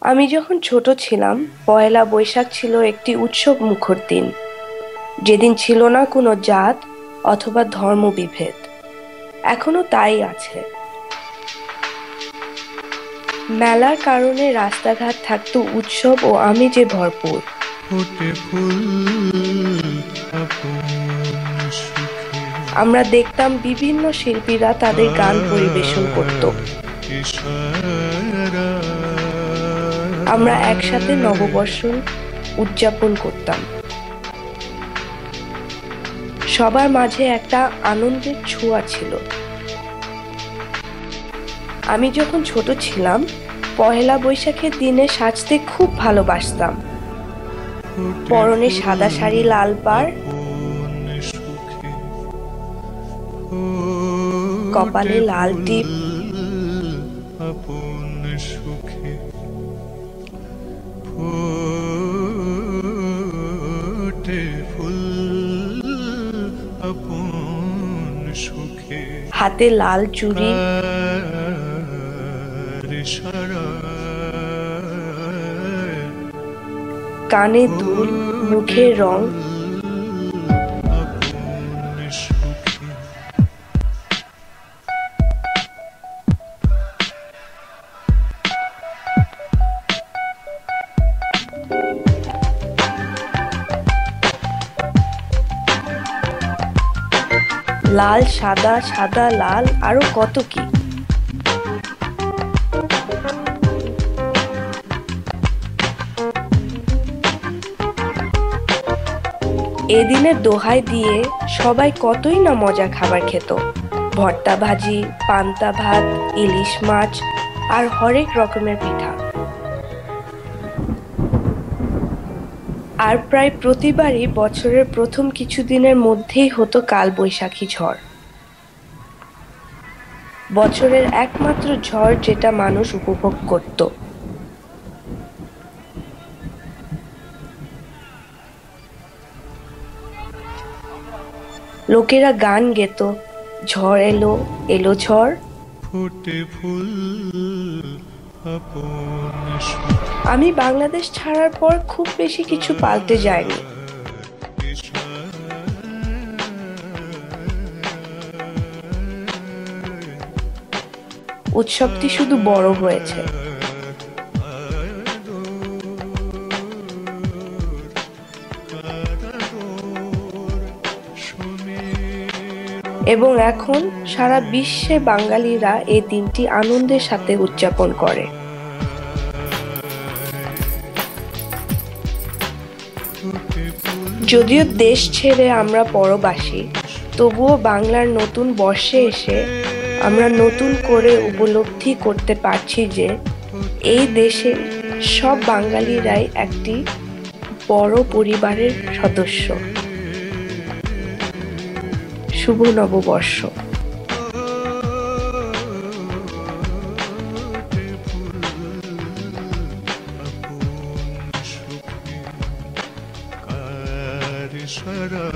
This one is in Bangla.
আমি যখন ছোট ছিলাম, পয়লা বৈশাখ ছিল একটি উৎসব মুখর দিন, যেদিন ছিল না কোনো জাত অথবা ধর্মবিভেদ। এখনো তাই আছে। মেলার কারণে রাস্তাঘাট থাকতো উৎসব ও আমেজে ভরপুর। ফোটে ফুল আপন সুখে, আমরা দেখতাম বিভিন্ন শিল্পীরা তাদের গান পরিবেশন করত। ইশারা আমরা একসাথে নববর্ষ উদযাপন করতাম। সবার মাঝে একটা আনন্দের ছোঁয়া ছিল। আমি যখন ছোট ছিলাম, পহেলা বৈশাখের দিনে সাজতে খুব ভালোবাসতাম। পরনে সাদা শাড়ি, লাল পাড়, আপন সুখে, কপালে ফোটে লাল ফুল টিপ। আপন সুখে, ফোটে ফুল আপন সুখে, হাতে লাল চুড়ি, ইশারায় কানে দুল, মুখে রং। আপন সুখে। লাল সাদা, সাদা লাল, আরো কত কি। এদিনের দোহাই দিয়ে সবাই কতই না মজা খাবার খেত। ভর্তা ভাজি, পান্তা ভাত, ইলিশ মাছ আর হরেক রকমের পিঠা। আর প্রায় প্রতিবারই বছরের প্রথম কিছুদিনের মধ্যেই হতো কালবৈশাখী ঝড়। বছরের একমাত্র ঝড় যেটা মানুষ উপভোগ করত। লোকেরা গান গেতো, ঝড় এলো, এলো ঝড়। ফোটে ফুল আপন সুখে, আমি বাংলাদেশ ছাড়ার পর খুব বেশি কিছু পাল্টে যায়নি। উৎসবটি শুধু বড় হয়েছে। এবং এখন সারা বিশ্বে বাঙালিরা এই দিনটি আনন্দের সাথে উদযাপন করে। যদিও দেশ ছেড়ে আমরা পরবাসী, তবুও বাংলার নতুন বর্ষে এসে আমরা নতুন করে উপলব্ধি করতে পারছি যে এই দেশে সব বাঙালিরাই একটি বড় পরিবারের সদস্য। শুভ নববর্ষ। ইশারা